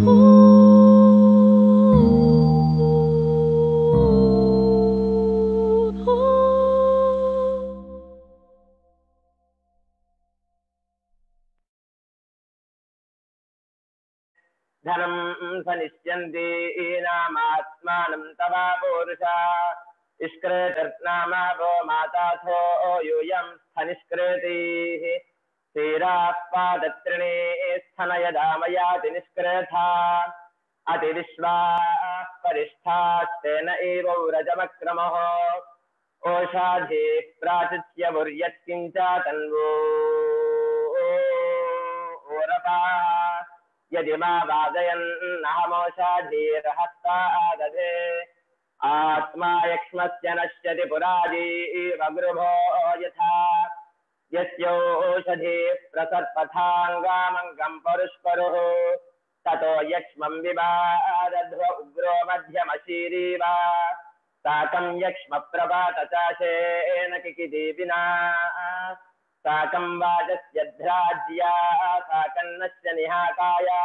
धनं सनिष्यन्ति नामात्मानं तवा पुरुषा इष्कृतिर्नामावो माताथो यूयं स्थनिष्कृतिः श्रीरापादत्रिणे स्थनयदामयाति निष्कृथा अतिविश्वाः परिष्ठास्तेन एव व्रजमक्रमः ओषाधेः प्राचित्यमुर्यत्किञ्च तन्वो ओरपाः यदि मा वादयन्नहमोषाधीर्हस्तादधे आत्मा यक्ष्मस्य नश्यति पुराजीवगृभो यथा यस्योषधीः प्रसत्पथाङ्गामङ्गं परुष्परुः ततो यक्ष्मं विवादध्व उग्रो मध्यमशीरीव साकं यक्ष्मप्रभातचाशेन किकिदी विना साकं वाजस्य ध्राज्या साकन्नस्य निहाकाया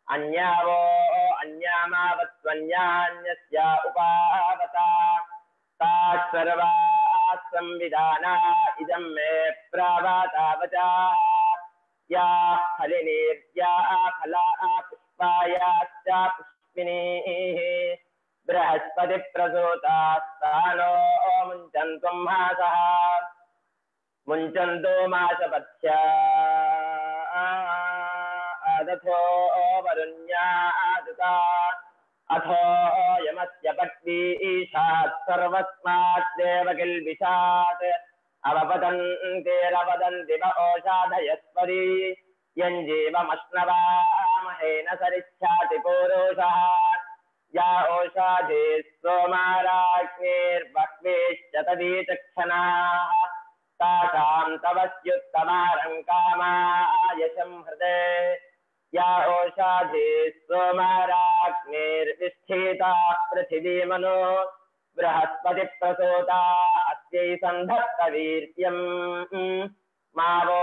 अन्यावो अन्यामावत्वन्यान्यस्य उपावता ताः सर्वाः संविधाना इदं मे प्रावातावचा याः फलिनीर्याः फलाः पुष्पायाश्च पुष्पिणीः बृहस्पतिप्रसूतास्तानो मुञ्चन्तु मासः मुञ्चन्तो मासपथ्या आदथो वरुण्यादुता अथो यमस्य पट्वीशात् सर्वस्मात् किल्बिषात् अवपतन्तेरवदन्ति व ओषाधयस्परि यञ्जीवमश्नवामहेन सरिच्छाति पूरुषः या ओषाधे सोमाराज्ञेर्बह्वेश्च तदीचक्षणाः तासां तवस्युत्तमारङ्कामायशं हृदे या ओषाधे सोमाराज्ञेर्विष्ठिताः पृथिवीमनो बृहस्पतिप्रसूता अस्यै सन्धत्तवीर्यम् मा वो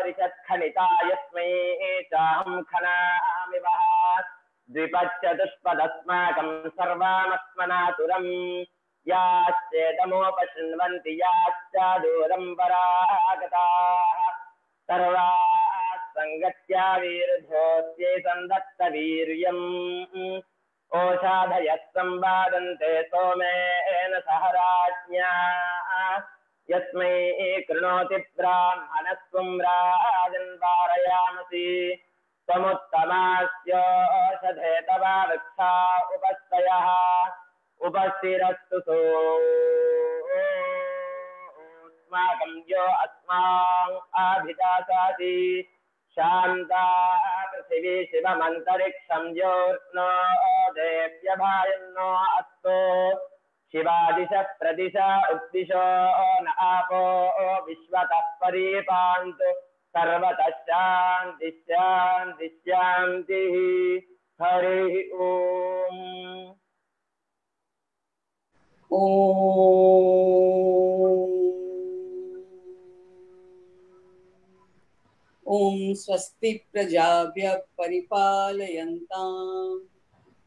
रिषत्खनिता यस्मै चाहं खनामि वः द्विपच्चतुष्पदस्माकं सर्वामस्मनातुरम् याश्चेदमोपशृण्वन्ति याश्च दूरं परागताः सर्वाः सङ्गत्या वीर्धोऽस्यै सन्दत्तवीर्यम् ओषाधयः संवादन्ते सोमेन सह राज्ञा यस्मै कृणोति ब्राह्मणस्त्वं राजन् वारयामसि त्वमुत्तमास्योषधे तवा वृक्षा उपस्थयः उपस्थिरस्तु सोऽस्माकं यो अस्मान् अभिदासाति शान्ता पृथिवी शिवमन्तरिक्षं योर्नो देव्यभायन्नो अस्तु शिवादिशः प्रदिश उद्दिशो न आपो विश्वतः परिपान्तु सर्वतः शान्तिः शान्तिः शान्तिः हरिः ओम् ओम स्वस्ति प्रजाभ्यः परिपालयन्तां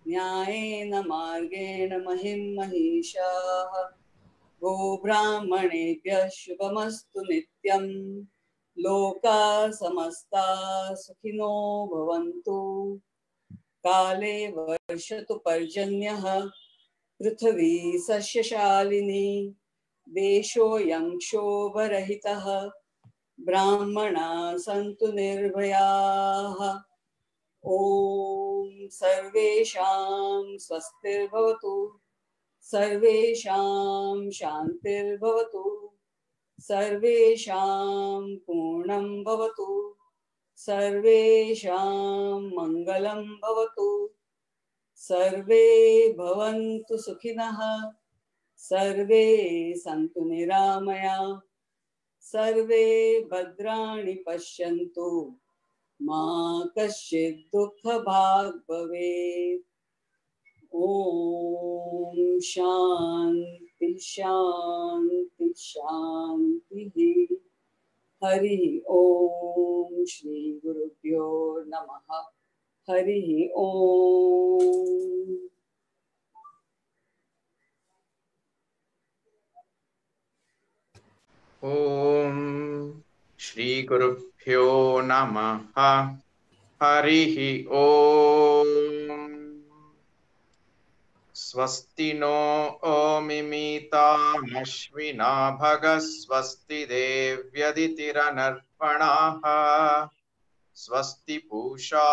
न्यायेन मार्गेण महिं महिषाः गोब्राह्मणेभ्यः शुभमस्तु नित्यं लोकाः समस्ताः सुखिनो भवन्तु काले वर्षतु पर्जन्यः पृथ्वी सस्यशालिनी देशोऽयं क्षोभरहितः ब्राह्मणाः सन्तु निर्भयाः ॐ सर्वेषां स्वस्तिर्भवतु सर्वेषां शान्तिर्भवतु सर्वेषां पूर्णं भवतु सर्वेषां मङ्गलं भवतु सर्वे भवन्तु सुखिनः सर्वे सन्तु निरामया सर्वे भद्राणि पश्यन्तु मा कश्चित् दुःखभाग् भवेत् ॐ शान्ति शान्ति शान्तिः हरि ओम श्री गुरुभ्यो नमः Harihi Om. ॐ श्रीगुरुभ्यो नमः हरिः ॐ स्वस्ति नो मिमीतामश्विना भगः स्वस्ति देव्यदितिरनर्पणाः स्वस्ति पूषा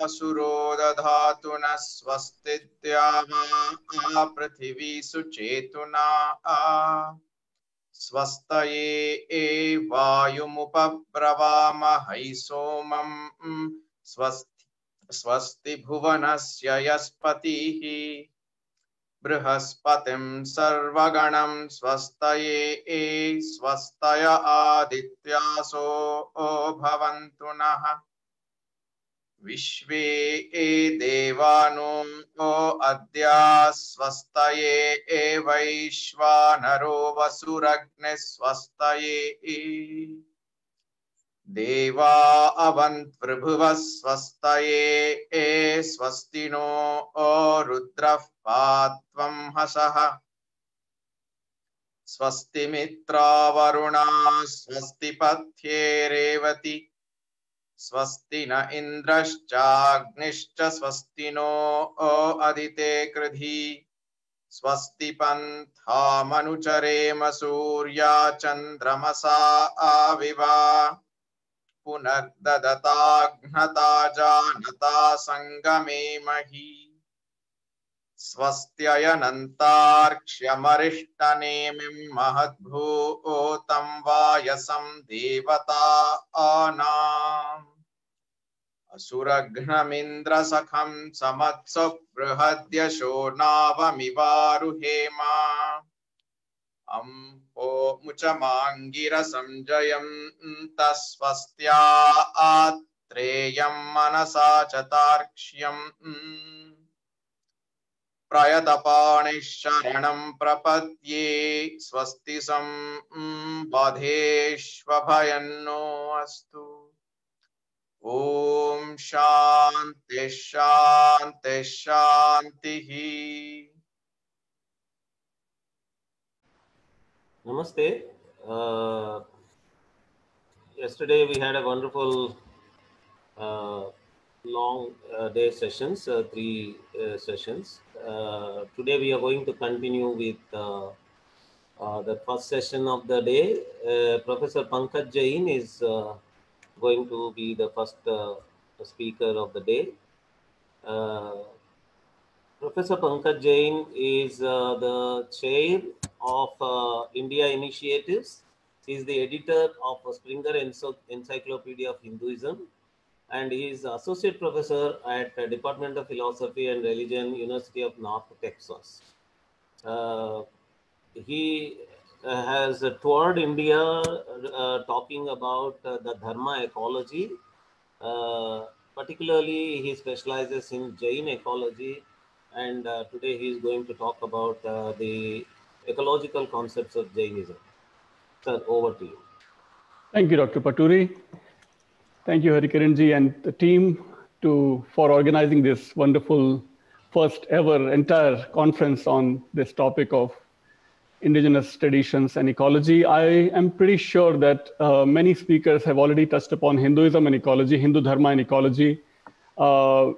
असुरो दधातु नः स्वस्ति द्यावा पृथिवी सुचेतुना स्वस्तये वायुमुपब्रवामहै सोमं स्वस्ति भुवनस्य यस्पतिः बृहस्पतिं सर्वगणं स्वस्तये स्वस्तय आदित्यासो भवन्तु नः विश्वे देवानो अद्य स्वस्तये वैश्वानरो वसुरग्निः स्वस्तये देवा अवन्त्वभुवः स्वस्तये स्वस्ति नो रुद्रः पात्वं हसः स्वस्ति मित्रावरुणा स्वस्ति पथ्ये रेवति स्वस्ति न इन्द्रश्चाग्निश्च स्वस्ति नो अदिते कृधि स्वस्ति पन्थामनुचरेम सूर्या चन्द्रमसा आविवा पुनर्ददताघ्नता जानता संगमे मही स्वस्त्ययनन्तार्क्ष्यमरिष्टनेमिं महद्भूतं वायसं देवतानाम् असुरघ्नमिन्द्रसखं समत्सु बृहद्यशो नावमिवारुहेम अम्भो मुचमाङ्गिरसं जयन्तस्वस्त्या आत्रेयं मनसा च तार्क्ष्यम् प्रयतपाणिः शरणं प्रपद्ये स्वस्ति सम्बधेष्वभयन्नो अस्तु ॐ शान्ति शान्ति शान्तिः Namaste. Yesterday we had a wonderful long day sessions, 3 sessions. Today we are going to continue with the first session of the day. Professor Pankaj Jain is going to be the first speaker of the day. Professor Pankaj Jain is the chair of India Initiatives. He is the editor of Springer Encyclopedia of Hinduism, and he is associate professor at Department of Philosophy and Religion, University of North Texas. He has toured India talking about the Dharma ecology. Particularly, he specializes in Jain ecology, and today he is going to talk about the ecological concepts of Jainism. Sir, over to you. Thank you, Dr. Paturi. Thank you, Harikaranji and the team for organizing this wonderful first ever entire conference on this topic of indigenous traditions and ecology. I am pretty sure that many speakers have already touched upon Hinduism and ecology, Hindu Dharma and ecology,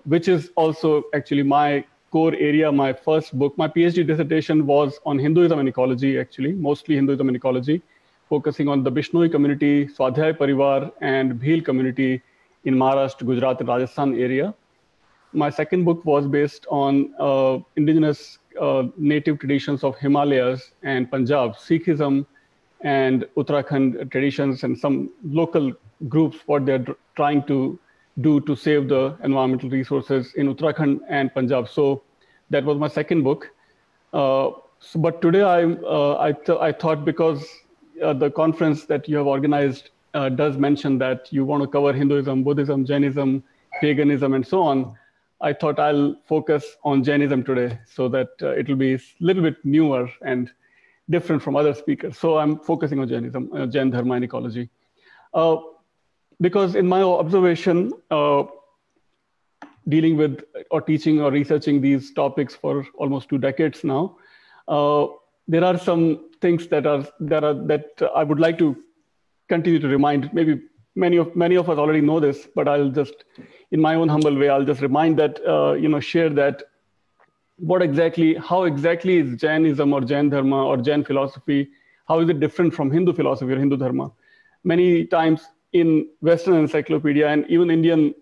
which is also actually my core area. My first book, my PhD dissertation was on Hinduism and ecology, actually, mostly Hinduism and ecology, focusing on the Bishnoi community, Swadhyay Parivar, and Bhil community in Maharashtra, Gujarat, and Rajasthan area. My second book was based on indigenous native traditions of Himalayas and Punjab, Sikhism and Uttarakhand traditions, and some local groups, what they're trying to do to save the environmental resources in Uttarakhand and Punjab. So that was my second book. But today I thought, because the conference that you have organized does mention that you want to cover Hinduism, Buddhism, Jainism, paganism, and so on, I thought I'll focus on Jainism today so that it will be a little bit newer and different from other speakers. So I'm focusing on Jainism, Jain Dharma and ecology. Because in my observation, dealing with or teaching or researching these topics for almost 2 decades now. There are some things that I would like to continue to remind. Maybe many of us already know this, but I'll just, in my own humble way, I'll just remind that, share that how exactly is Jainism or Jain Dharma or Jain philosophy, how is it different from Hindu philosophy or Hindu Dharma? Many times in Western encyclopedia and even Indian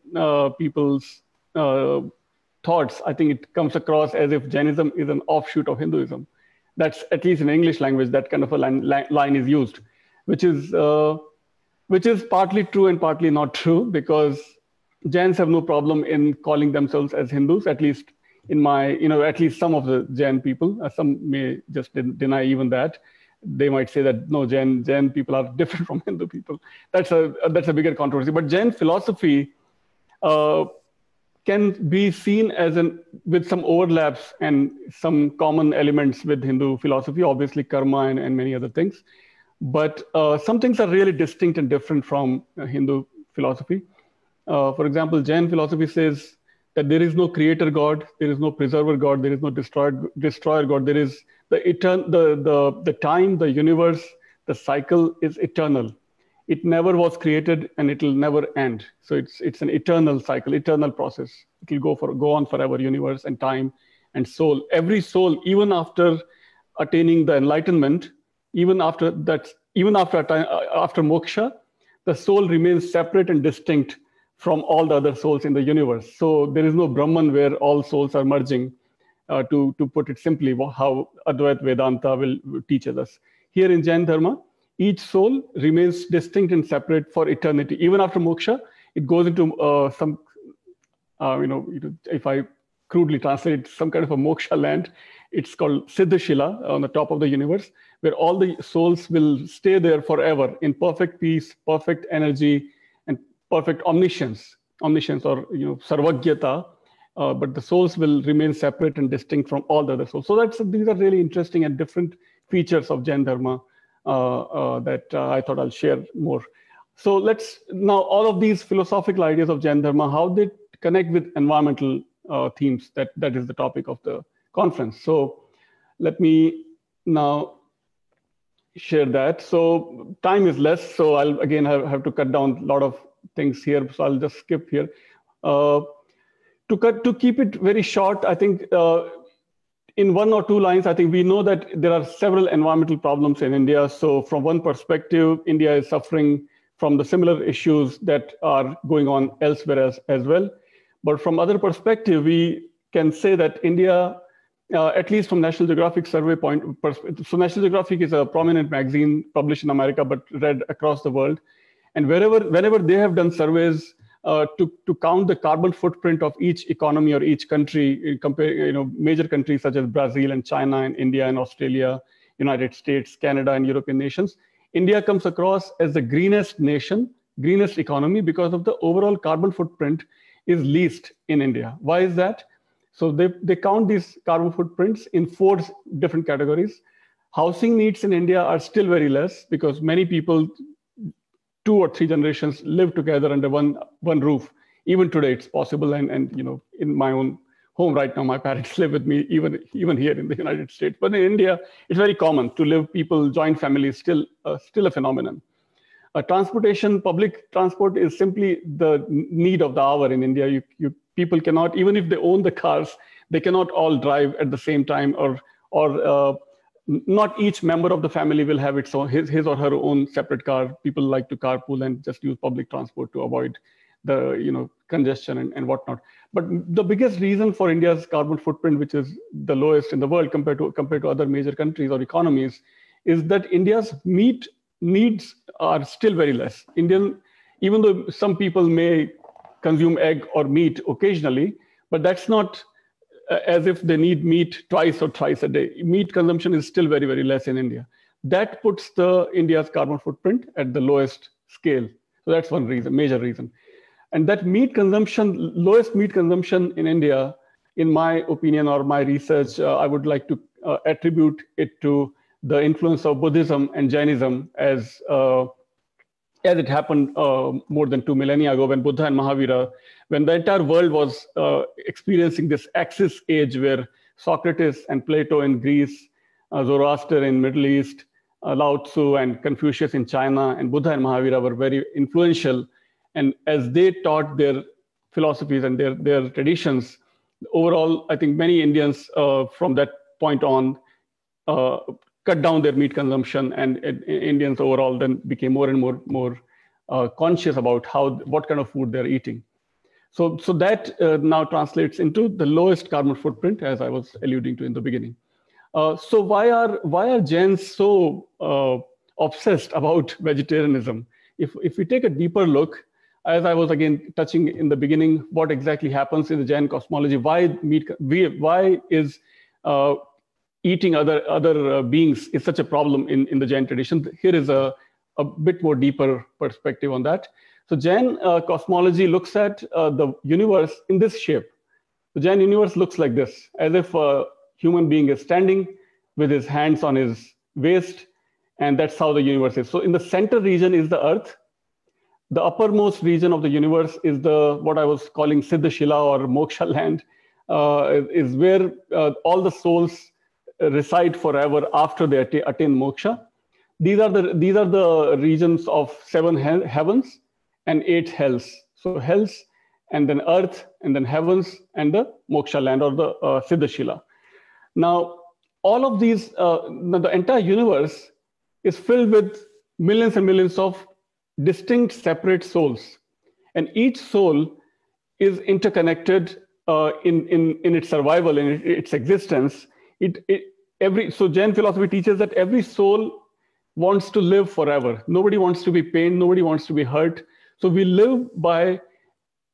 people's thoughts, I think it comes across as if Jainism is an offshoot of Hinduism. That's, at least in English language, that kind of a line is used, which is partly true and partly not true, because Jains have no problem in calling themselves as Hindus, at least in my, at least some of the Jain people. Some may just deny even that. They might say that no, Jain people are different from Hindu people. That's a bigger controversy. But Jain philosophy can be seen as with some overlaps and some common elements with Hindu philosophy, obviously karma and many other things. But some things are really distinct and different from Hindu philosophy. For example, Jain philosophy says that there is no creator God, there is no preserver God, there is no destroyer God. There is the time, the universe, the cycle is eternal. It never was created and it will never end. So it's an eternal cycle, eternal process. It will go on forever, universe and time and soul. Every soul, even after attaining the enlightenment, even after moksha, the soul remains separate and distinct from all the other souls in the universe. So there is no Brahman where all souls are merging, to put it simply, how Advaita Vedanta will teach us. Here in Jain Dharma, each soul remains distinct and separate for eternity. Even after moksha, it goes into if I crudely translate it, some kind of a moksha land. It's called Siddhashila, on the top of the universe, where all the souls will stay there forever in perfect peace, perfect energy, and perfect omniscience or sarvagyata. But the souls will remain separate and distinct from all the other souls. So these are really interesting and different features of Jain Dharma that I thought I'll share more. So let's now, all of these philosophical ideas of Jain Dharma, how they connect with environmental themes. That is the topic of the conference. So let me now share that. So time is less, so I'll again have to cut down a lot of things here. So I'll just skip here. To keep it very short, I think in 1 or 2 lines, I think we know that there are several environmental problems in India. So from one perspective, India is suffering from the similar issues that are going on elsewhere as well. But from other perspective, we can say that India, at least from National Geographic survey so National Geographic is a prominent magazine published in America, but read across the world. And whenever they have done surveys to count the carbon footprint of each economy or each country, major countries such as Brazil and China and India and Australia, United States, Canada, and European nations, India comes across as the greenest nation, greenest economy, because of the overall carbon footprint is least in India. Why is that? So they count these carbon footprints in 4 different categories. Housing needs in India are still very less, because many people, 2 or 3 generations live together under one roof. Even today, it's possible. And in my own home right now, my parents live with me, even here in the United States. But in India, it's very common to live joint families, still a phenomenon. Transportation, public transport is simply the need of the hour in India. People cannot, even if they own the cars, they cannot all drive at the same time, or not each member of the family will have his or her own separate car. People like to carpool and just use public transport to avoid the congestion and whatnot. But the biggest reason for India's carbon footprint, which is the lowest in the world compared to other major countries or economies, is that India's meat needs are still very less. Even though some people may consume egg or meat occasionally, but that's not as if they need meat twice or thrice a day. Meat consumption is still very, very less in India. That puts India's carbon footprint at the lowest scale. So that's one reason, major reason. And that lowest meat consumption in India, in my opinion or my research, I would like to attribute it to the influence of Buddhism and Jainism as as it happened more than 2 millennia ago when Buddha and Mahavira, when the entire world was experiencing this Axis age where Socrates and Plato in Greece, Zoroaster in Middle East, Lao Tzu and Confucius in China, and Buddha and Mahavira were very influential. And as they taught their philosophies and their traditions, overall, I think many Indians from that point on cut down their meat consumption, and Indians overall then became more and more conscious about what kind of food they're eating. So that now translates into the lowest carbon footprint, as I was alluding to in the beginning. So why are Jains so obsessed about vegetarianism? If we take a deeper look, as I was again touching in the beginning, what exactly happens in the Jain cosmology? Why is eating other beings is such a problem in the Jain tradition? Here is a bit more deeper perspective on that. So Jain cosmology looks at the universe in this shape. The Jain universe looks like this, as if a human being is standing with his hands on his waist, and that's how the universe is. So in the center region is the earth. The uppermost region of the universe is what I was calling Siddhashila or Moksha land, is where all the souls reside forever after they attain moksha. These are the regions of 7 heavens and 8 hells. So hells, and then earth, and then heavens, and the moksha land or the Siddhashila. Now, all of these, the entire universe is filled with millions and millions of distinct, separate souls, and each soul is interconnected in its survival, in its existence. So Jain philosophy teaches that every soul wants to live forever. Nobody wants to be pained. Nobody wants to be hurt. So we live by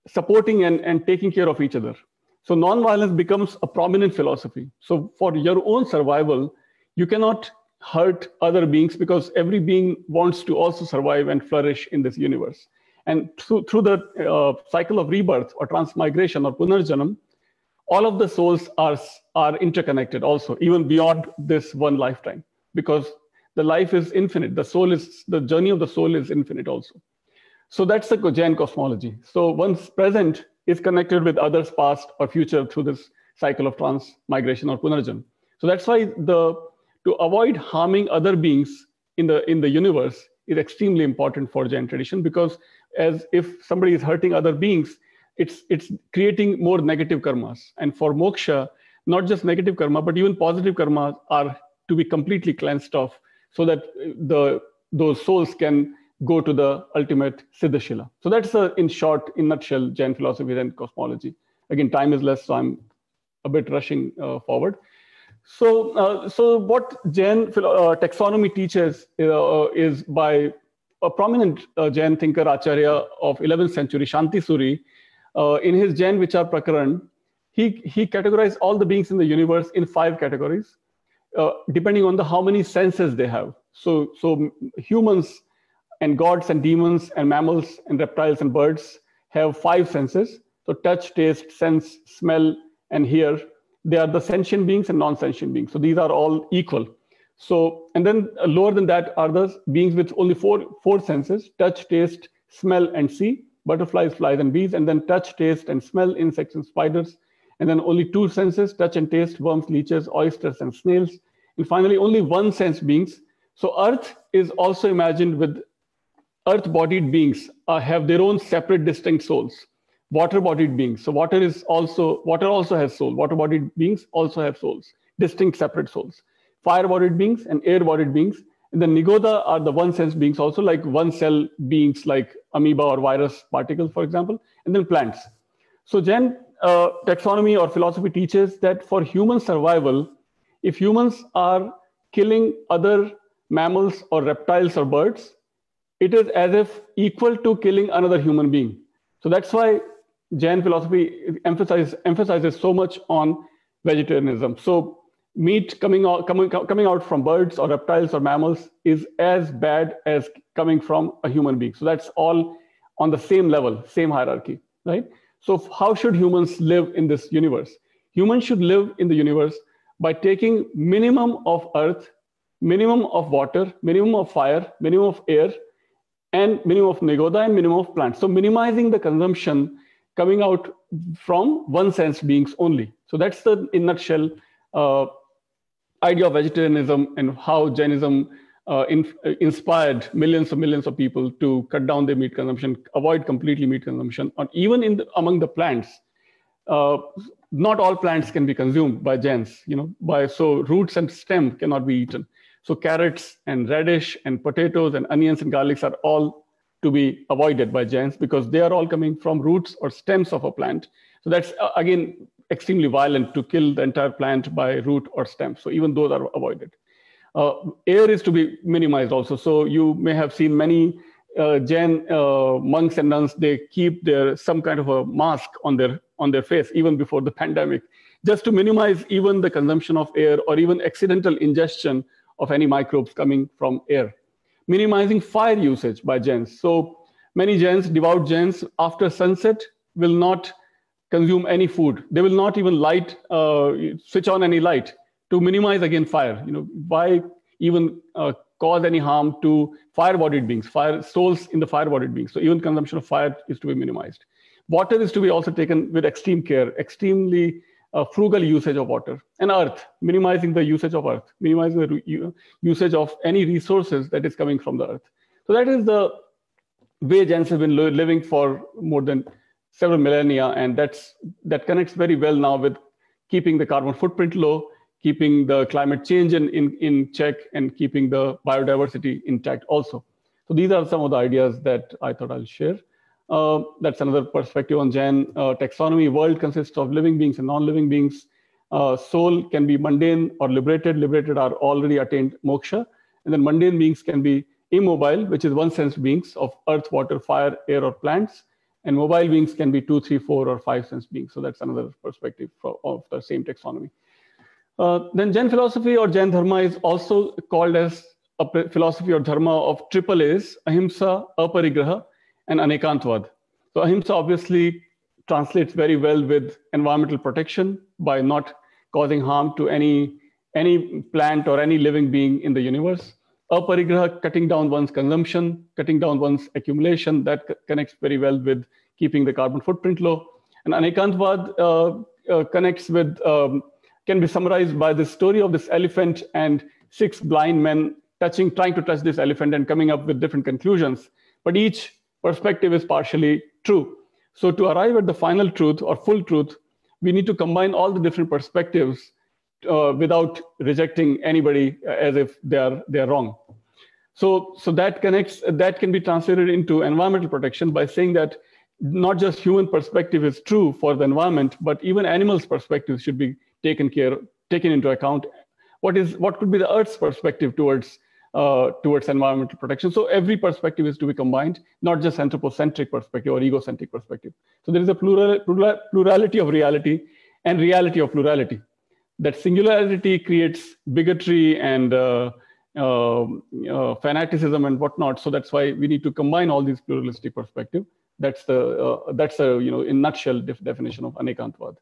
supporting and taking care of each other. So nonviolence becomes a prominent philosophy. So for your own survival, you cannot hurt other beings because every being wants to also survive and flourish in this universe. And through the cycle of rebirth or transmigration or punarjanam, all of the souls are interconnected also, even beyond this one lifetime, because the life is infinite. The journey of the soul is infinite also. So that's the Jain cosmology. So one's present is connected with others past or future through this cycle of transmigration or punarjanam. So that's why to avoid harming other beings in the universe is extremely important for Jain tradition, because as if somebody is hurting other beings, it's creating more negative karmas. And for moksha, not just negative karma, but even positive karma are to be completely cleansed off, so that those souls can go to the ultimate Siddhashila. So that's in short, in nutshell, Jain philosophy and cosmology. Again, time is less, so I'm a bit rushing forward. So what Jain taxonomy teaches is by a prominent Jain thinker, Acharya of 11th century, Shanti Suri. In his Jain Vichar Prakaran, he categorized all the beings in the universe in 5 categories, depending on how many senses they have. So humans and gods and demons and mammals and reptiles and birds have 5 senses. So touch, taste, sense, smell, and hear. They are the sentient beings and non-sentient beings. So these are all equal. So, and then lower than that are the beings with only four senses: touch, taste, smell, and see. Butterflies, flies, and bees. And then touch, taste, and smell, insects and spiders. And then only 2 senses: touch and taste, worms, leeches, oysters, and snails. And finally, only 1 sense beings. So Earth is also imagined with earth-bodied beings have their own separate, distinct souls. Water-bodied beings. So water also has soul. Water-bodied beings also have souls, distinct, separate souls. Fire-bodied beings and air-bodied beings. And then Nigoda are the 1 sense beings, also like 1 cell beings like amoeba or virus particles, for example. And then plants. So Jain taxonomy or philosophy teaches that for human survival, if humans are killing other mammals or reptiles or birds, it is as if equal to killing another human being. So that's why Jain philosophy emphasizes so much on vegetarianism. So meat coming out from birds or reptiles or mammals is as bad as coming from a human being. So that's all on the same level, same hierarchy, right? So how should humans live in this universe? Humans should live in the universe by taking minimum of earth, minimum of water, minimum of fire, minimum of air, and minimum of Negoda and minimum of plants. So minimizing the consumption coming out from one sense beings only. So that's the, in nutshell, idea of vegetarianism and how Jainism inspired millions of people to cut down their meat consumption, avoid completely meat consumption, or even among the plants. Not all plants can be consumed by Jains, so roots and stem cannot be eaten. So carrots and radish and potatoes and onions and garlics are all to be avoided by Jains because they are all coming from roots or stems of a plant. So that's, again, extremely violent to kill the entire plant by root or stem. So even those are avoided. Air is to be minimized also. So you may have seen many Jain monks and nuns, they keep some kind of a mask on their face even before the pandemic, just to minimize even the consumption of air or even accidental ingestion of any microbes coming from air. Minimizing fire usage by Jains. So many Jains, devout Jains, after sunset will not consume any food. They will not even switch on any light to minimize again fire. Why even cause any harm to fire-bodied beings, souls in the fire-bodied beings. So even consumption of fire is to be minimized. Water is to be also taken with extreme care, extremely frugal usage of water. And earth, minimizing the usage of earth, minimizing the usage of any resources that is coming from the earth. So that is the way Jains have been living for more than several millennia, and that connects very well now with keeping the carbon footprint low, keeping the climate change in check, and keeping the biodiversity intact also. So these are some of the ideas that I thought I'll share. That's another perspective on Jain taxonomy. World consists of living beings and non-living beings. Soul can be mundane or liberated. Liberated are already attained moksha. And then mundane beings can be immobile, which is one sense beings of earth, water, fire, air, or plants. And mobile beings can be 2, 3, 4, or 5 sense beings. So that's another perspective of the same taxonomy. Then Jain philosophy or Jain Dharma is also called as a philosophy or dharma of triple A's: ahimsa, aparigraha, and anekantvad. So ahimsa obviously translates very well with environmental protection by not causing harm to any plant or any living being in the universe. Aparigraha, cutting down one's consumption, cutting down one's accumulation, that connects very well with keeping the carbon footprint low. And anekantvad connects with, can be summarized by the story of this elephant and 6 blind men trying to touch this elephant and coming up with different conclusions. But each perspective is partially true. So to arrive at the final truth or full truth, we need to combine all the different perspectives without rejecting anybody as if they are wrong. So that can be translated into environmental protection by saying that not just human perspective is true for the environment, but even animals' perspectives should be taken into account. What could be the Earth's perspective towards environmental protection? So every perspective is to be combined, not just anthropocentric perspective or egocentric perspective. So there is a plurality of reality and reality of plurality. That singularity creates bigotry and fanaticism and whatnot. So that's why we need to combine all these pluralistic perspectives. That's a in nutshell definition of anekantvad.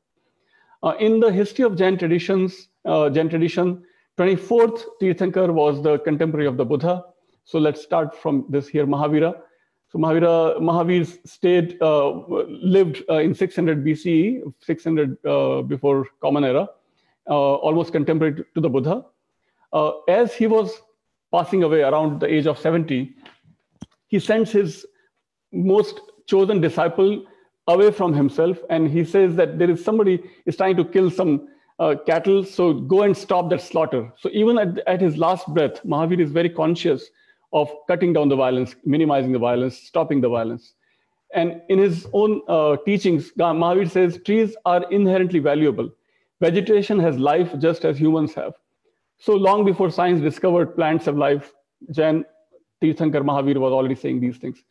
In the history of Jain tradition, 24th Tirthankar was the contemporary of the Buddha. So let's start from this here, Mahavira. So Mahavir lived in 600 BCE, 600 before Common Era, almost contemporary to the Buddha. As he was passing away around the age of 70, he sends his most chosen disciple away from himself, and he says that there is somebody is trying to kill some cattle, so go and stop that slaughter. So even at his last breath, Mahavir is very conscious of cutting down the violence, minimizing the violence, stopping the violence. And in his own teachings, Mahavir says trees are inherently valuable. Vegetation has life just as humans have. So long before science discovered plants have life, Jain Tirthankar Mahavir was already saying these things.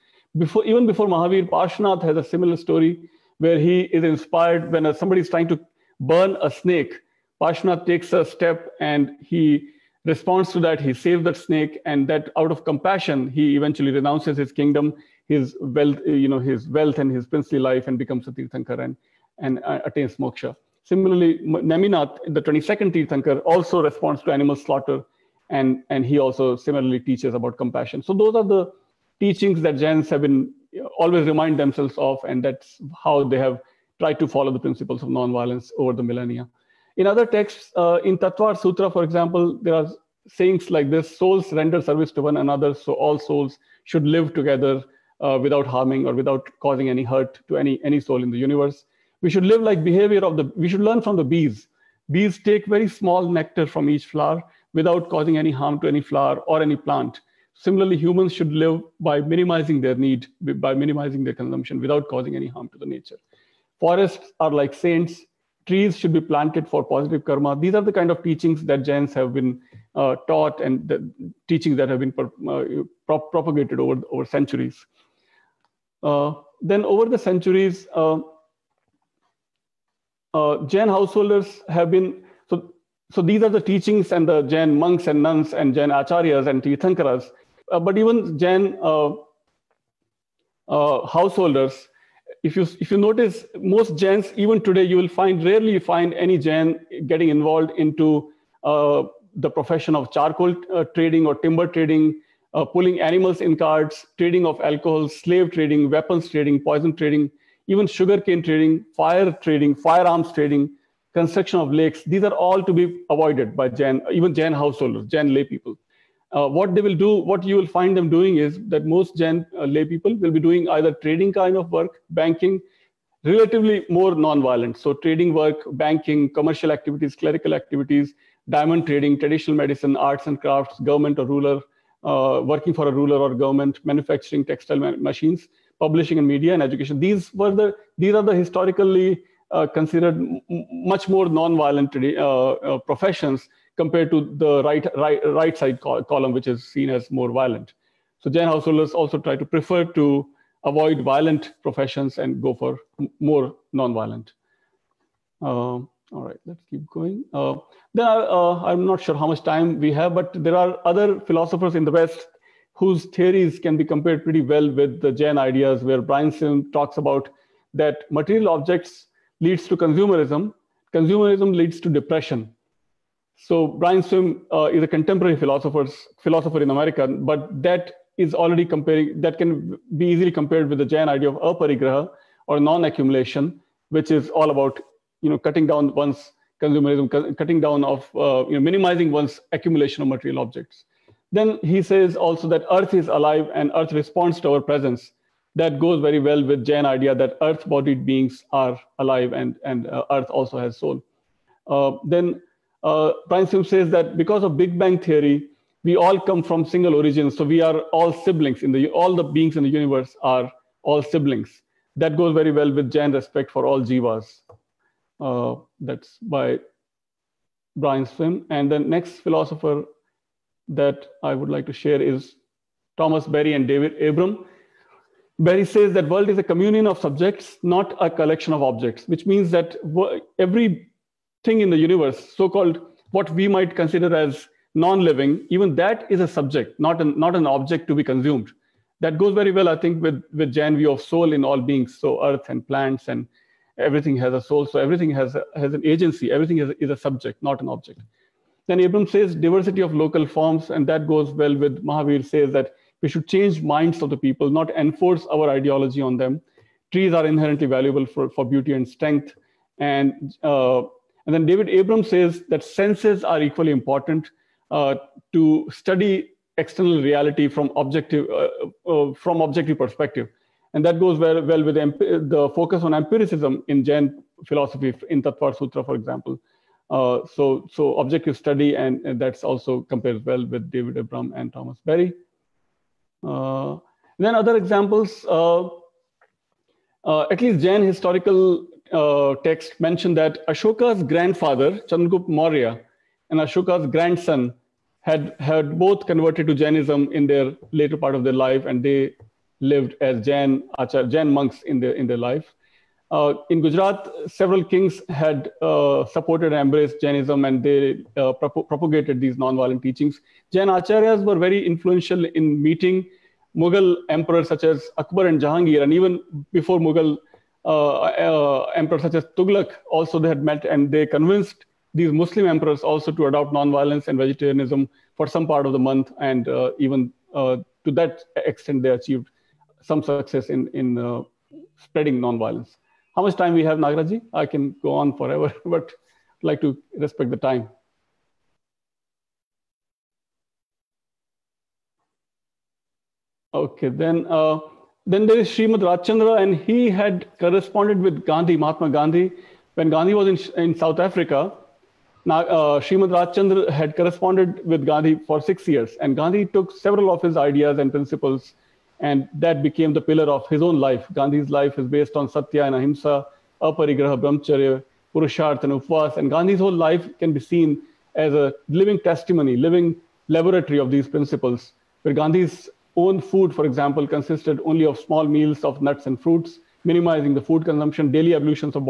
Even before Mahavir, Parshvanath has a similar story where he is inspired when somebody is trying to burn a snake. Parshvanath takes a step and he responds to that. He saves that snake, and that out of compassion, he eventually renounces his kingdom, his wealth, and his princely life, and becomes a Tirthankar and attains moksha. Similarly, Neminath, the 22nd Tirthankar, also responds to animal slaughter, and he also similarly teaches about compassion. So those are the teachings that Jains have been always remind themselves of, and that's how they have tried to follow the principles of nonviolence over the millennia. In other texts, in Tattva Sutra, for example, there are sayings like this: souls render service to one another, so all souls should live together without harming or without causing any hurt to any soul in the universe. We should live like behavior of we should learn from the bees. Bees take very small nectar from each flower without causing any harm to any flower or any plant. Similarly, humans should live by minimizing their need, by minimizing their consumption without causing any harm to the nature. Forests are like saints. Trees should be planted for positive karma. These are the kind of teachings that Jains have been taught, and the teachings that have been propagated over centuries. Then over the centuries, Jain householders have been, so these are the teachings and the Jain monks and nuns and Jain acharyas and Tirthankaras. But even Jain householders, if you notice, most Jains, even today, you will rarely find any Jain getting involved into the profession of charcoal trading or timber trading, pulling animals in carts, trading of alcohol, slave trading, weapons trading, poison trading, even sugarcane trading, firearms trading, construction of lakes. These are all to be avoided by Jain, even Jain householders, Jain lay people. What they will do, what you will find them doing is that most Jain lay people will be doing either trading kind of work, banking, relatively more non-violent. So trading work, banking, commercial activities, clerical activities, diamond trading, traditional medicine, arts and crafts, government or ruler, working for a ruler or government, manufacturing textile machines, publishing and media and education. These are the historically considered much more non-violent professions compared to the right side column, which is seen as more violent. So Jain householders also try to prefer to avoid violent professions and go for more non-violent. All right, let's keep going. I'm not sure how much time we have, but there are other philosophers in the West whose theories can be compared pretty well with the Jain ideas, where Brian Sim talks about that material objects leads to consumerism, consumerism leads to depression. So Brian Sim is a contemporary philosopher in America, but that is already that can be easily compared with the Jain idea of aparigraha or non-accumulation, which is all about cutting down one's consumerism, cutting down of minimizing one's accumulation of material objects. Then he says also that Earth is alive and Earth responds to our presence. That goes very well with Jain idea that Earth-bodied beings are alive and Earth also has soul. Then Brian Sim says that because of Big Bang theory, we all come from single origins. So we are all siblings. All the beings in the universe are all siblings. That goes very well with Jain respect for all jivas. That's by Brian Sim. And the next philosopher that I would like to share is Thomas Berry and David Abram. Berry says that world is a communion of subjects, not a collection of objects, which means that everything in the universe, so-called what we might consider as non-living, even that is a subject, not an object to be consumed. That goes very well, I think, with Jain view of soul in all beings. So earth and plants and everything has a soul. So everything has an agency. Everything is a subject, not an object. Then Abram says diversity of local forms, and that goes well with Mahavir says that we should change minds of the people, not enforce our ideology on them. Trees are inherently valuable for beauty and strength. And then David Abram says that senses are equally important to study external reality from objective perspective. And that goes very well with the focus on empiricism in Jain philosophy, in Tattva Sutra, for example. So objective study, and that's also compares well with David Abram and Thomas Berry. Then other examples, at least Jain historical text mention that Ashoka's grandfather, Chandragupta Maurya, and Ashoka's grandson had both converted to Jainism in their later part of their life, and they lived as Jain monks in their life. In Gujarat, several kings had supported and embraced Jainism, and they propagated these non-violent teachings. Jain acharyas were very influential in meeting Mughal emperors such as Akbar and Jahangir, and even before Mughal emperors such as Tughlaq, also they had met, and they convinced these Muslim emperors also to adopt non-violence and vegetarianism for some part of the month, and even to to that extent, they achieved some success in spreading nonviolence. How much time we have, Nagaraji? I can go on forever, but I'd like to respect the time. Okay, then there is Srimad Rajchandra, and he had corresponded with Gandhi, Mahatma Gandhi, when Gandhi was in South Africa. Now, Srimad Rajchandra had corresponded with Gandhi for 6 years, and Gandhi took several of his ideas and principles, and that became the pillar of his own life. Gandhi's life is based on Satya and Ahimsa, Aparigraha, Brahmacharya, Purusharth, and Upvas, and Gandhi's whole life can be seen as a living testimony, living laboratory of these principles, where Gandhi's own food, for example, consisted only of small meals of nuts and fruits, minimizing the food consumption, daily ablutions and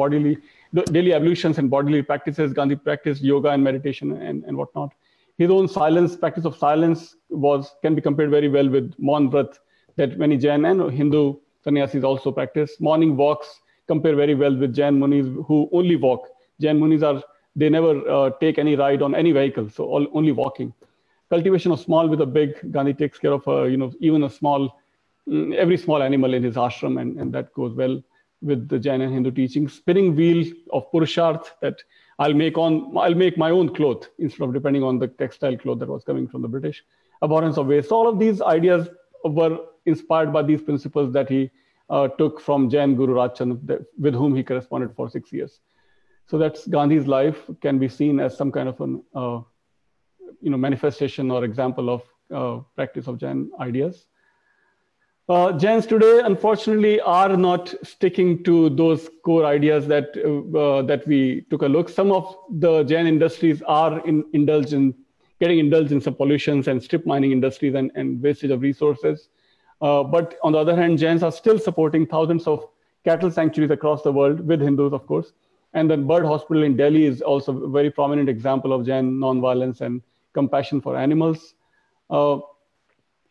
bodily practices. Gandhi practiced yoga and meditation and whatnot. His own practice of silence can be compared very well with Maun Vrat that many Jain and Hindu sannyasis also practice. Morning walks compare very well with Jain munis who only walk. Jain munis they never take any ride on any vehicle, so only walking. Cultivation of small with a big. Gandhi takes care of even a small, every small animal in his ashram, and that goes well with the Jain and Hindu teachings. Spinning wheel of Purusharth, that I'll make my own cloth instead of depending on the textile cloth that was coming from the British. Abhorrence of waste. So all of these ideas were inspired by these principles that he took from Jain Guru Rajchandra, with whom he corresponded for 6 years. So that's Gandhi's life can be seen as some kind of an manifestation or example of practice of Jain ideas. Jains today, unfortunately, are not sticking to those core ideas that we took a look. Some of the Jain industries are getting indulged in some pollutions and strip mining industries and wastage of resources. But on the other hand, Jains are still supporting thousands of cattle sanctuaries across the world with Hindus, of course. And the bird hospital in Delhi is also a very prominent example of Jain nonviolence and compassion for animals.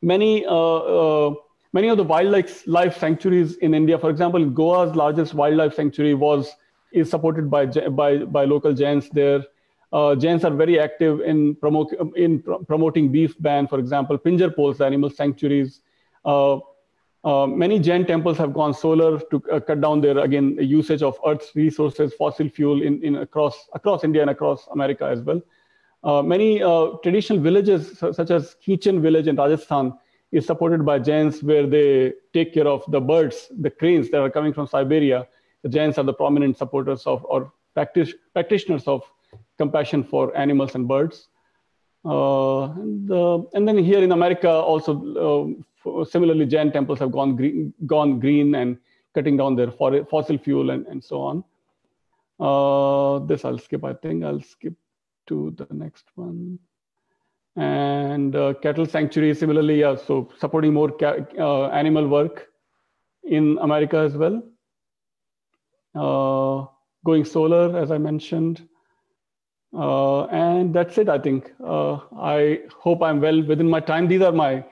Many of the wildlife sanctuaries in India, for example, Goa's largest wildlife sanctuary is supported by local Jains there. Jains are very active in promoting beef ban, for example, Pinjar poles, the animal sanctuaries. Many Jain temples have gone solar to cut down their usage of Earth's resources, fossil fuel across India and across America as well. Many traditional villages, such as Khichen village in Rajasthan, is supported by Jains, where they take care of the birds, the cranes that are coming from Siberia. The Jains are the prominent supporters of or practitioners of compassion for animals and birds. And then here in America, also similarly, Jain temples have gone green and cutting down their fossil fuel and so on. This I'll skip. I think I'll skip to the next one. And cattle sanctuary, similarly, so supporting more animal work in America as well. Going solar, as I mentioned. And that's it, I think. I hope I'm well within my time. These are my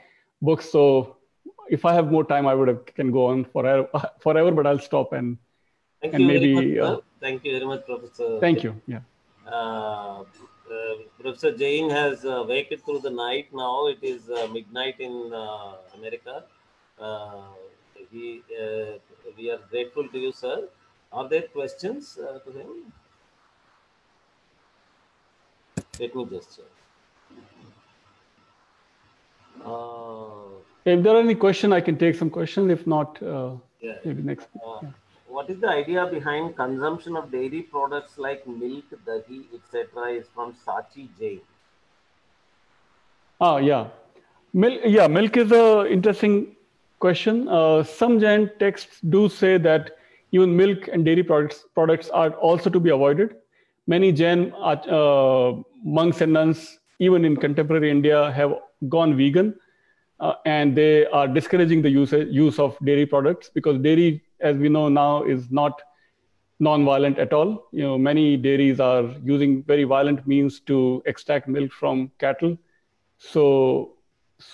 books, so if I have more time, can go on forever, but I'll stop and maybe. Thank you very much, Professor. Thank you. Yeah. Professor Jain has waked through the night now. It is midnight in America. We are grateful to you, sir. Are there questions to him? Let me just check. If there are any questions, I can take some questions. If not, maybe next. What is the idea behind consumption of dairy products like milk, dahi, etc.? Is from Sachi Jain. Milk is an interesting question. Some Jain texts do say that even milk and dairy products are also to be avoided. Many Jain monks and nuns, even in contemporary India, have gone vegan, and they are discouraging the use of dairy products, because dairy, as we know now, is not non-violent at all. Many dairies are using very violent means to extract milk from cattle. So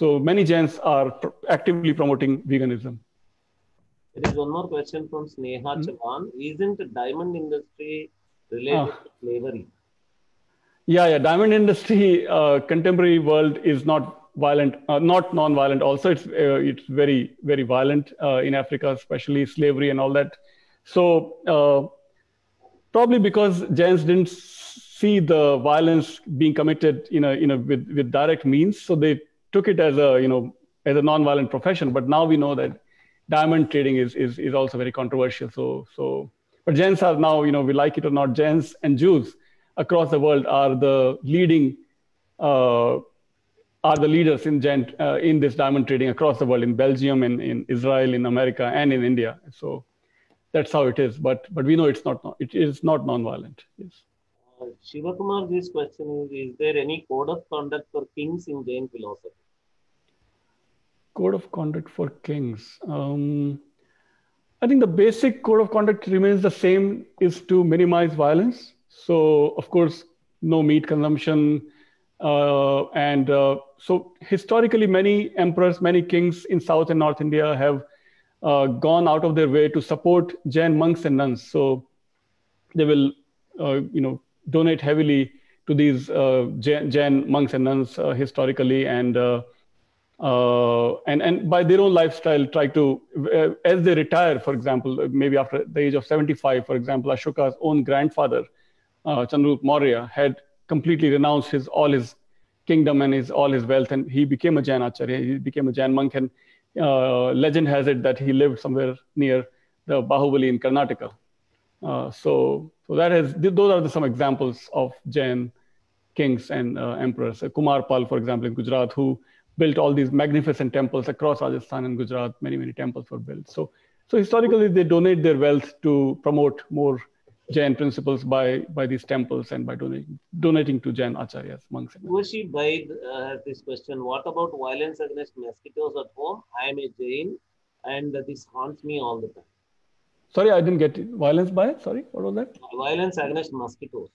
many Jains are actively promoting veganism. There is one more question from Sneha Chavan. Isn't the diamond industry related to slavery? Yeah. Diamond industry, contemporary world is not violent, not non-violent. Also, it's very, very violent in Africa, especially slavery and all that. So probably because Jains didn't see the violence being committed with direct means, so they took it as a as a non-violent profession. But now we know that diamond trading is also very controversial. But Jains are now, we like it or not, Jains and Jews across the world are the leading leaders in this diamond trading across the world, in Belgium, in Israel, in America, and in India. So that's how it is. But we know it is not non-violent. Yes. Shiva Kumar, this question is there any code of conduct for kings in Jain philosophy? Code of conduct for kings. I think the basic code of conduct remains the same, is to minimize violence. So, of course, no meat consumption. So historically, many emperors, many kings in South and North India have gone out of their way to support Jain monks and nuns. So they will, donate heavily to these Jain monks and nuns historically, and by their own lifestyle try to, as they retire, for example, maybe after the age of 75, for example, Ashoka's own grandfather, Chandragupta Maurya, had completely renounced all his kingdom and all his wealth, and he became a Jain acharya. He became a Jain monk, and legend has it that he lived somewhere near the Bahubali in Karnataka. So those are some examples of Jain kings and emperors. Kumar Pal, for example, in Gujarat, who built all these magnificent temples across Rajasthan and Gujarat. Many temples were built. So historically, they donate their wealth to promote more Jain principles by these temples and by donating to Jain acharyas, monks. Uvashi Baid has this question: what about violence against mosquitoes at home? I am a Jain, and this haunts me all the time. Sorry, I didn't get it. Violence by? Sorry, what was that? Violence against mosquitoes.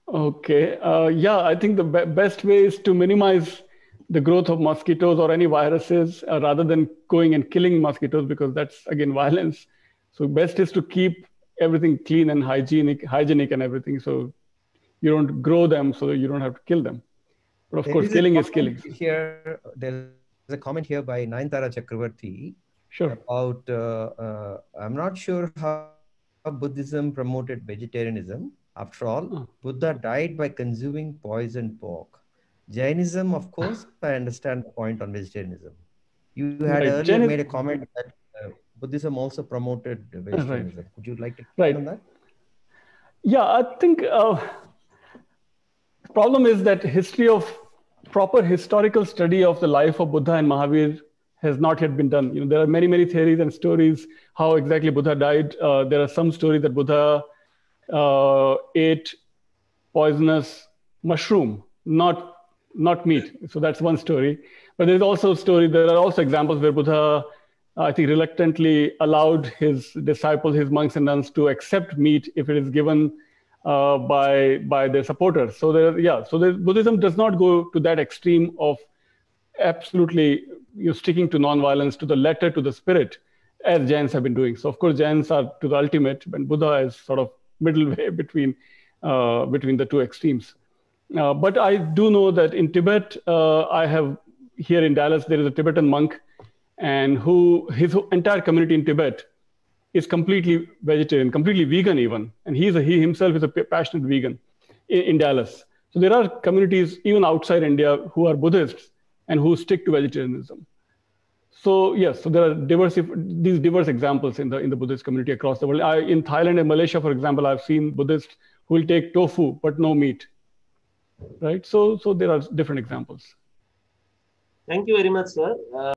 Okay. I think the best way is to minimize the growth of mosquitoes or any viruses rather than going and killing mosquitoes, because that's, again, violence. So best is to keep everything clean and hygienic and everything, so you don't grow them, so you don't have to kill them. But of course, killing is killing. Here, there's a comment here by Nayanthara Chakravarti. Sure. About, I'm not sure how Buddhism promoted vegetarianism. After all, Buddha died by consuming poisoned pork. Jainism, of course, I understand the point on vegetarianism. You had earlier made a comment that Buddhism also promoted vegetarianism. Right. Would you like to comment on that? Yeah, I think the problem is that proper historical study of the life of Buddha and Mahavir has not yet been done. There are many theories and stories how exactly Buddha died. There are some stories that Buddha ate poisonous mushroom, not meat. So that's one story. But there are also examples where Buddha, I think, reluctantly allowed his disciples, his monks and nuns, to accept meat if it is given by their supporters. So Buddhism does not go to that extreme of absolutely sticking to non-violence, to the letter, to the spirit, as Jains have been doing. So of course, Jains are to the ultimate, and Buddha is sort of middle way between the two extremes. But I do know that in Tibet, here in Dallas, there is a Tibetan monk, and his entire community in Tibet is completely vegetarian, completely vegan even. And he himself is a passionate vegan in Dallas. So there are communities even outside India who are Buddhists and who stick to vegetarianism. So yes, so there are these diverse examples in the Buddhist community across the world. In Thailand and Malaysia, for example, I've seen Buddhists who will take tofu but no meat. Right. So there are different examples. Thank you very much, sir.